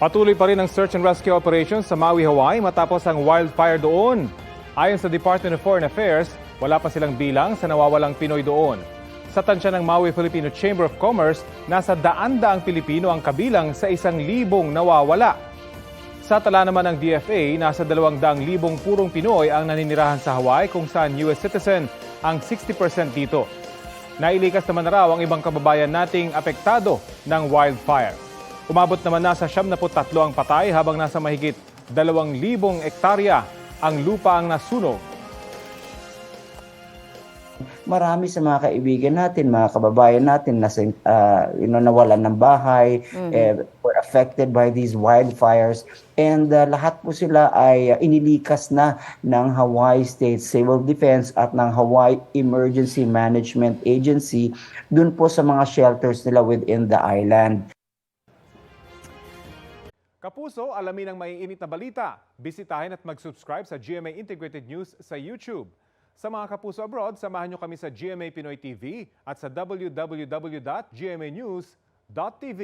Patuloy pa rin ang search and rescue operations sa Maui, Hawaii matapos ang wildfire doon. Ayon sa Department of Foreign Affairs, wala pa silang bilang sa nawawalang Pinoy doon. Sa tansya ng Maui Filipino Chamber of Commerce, nasa daan-daang Pilipino ang kabilang sa 1,000 nawawala. Sa tala naman ng DFA, nasa 200,000 purong Pinoy ang naninirahan sa Hawaii kung saan US citizen ang 60% dito. Nailikas naman na raw ang ibang kababayan nating apektado ng wildfire. Umabot naman na sa 73 ang patay habang nasa mahigit 2,000 hektarya ang lupa ang nasunog. Marami sa mga kaibigan natin, mga kababayan natin na nawalan ng bahay, were affected by these wildfires. And lahat po sila ay inilikas na ng Hawaii State Civil Defense at ng Hawaii Emergency Management Agency dun po sa mga shelters nila within the island. Kapuso, alamin ang maiinit na balita. Bisitahin at mag-subscribe sa GMA Integrated News sa YouTube. Sa mga kapuso abroad, samahan nyo kami sa GMA Pinoy TV at sa www.gmanews.tv.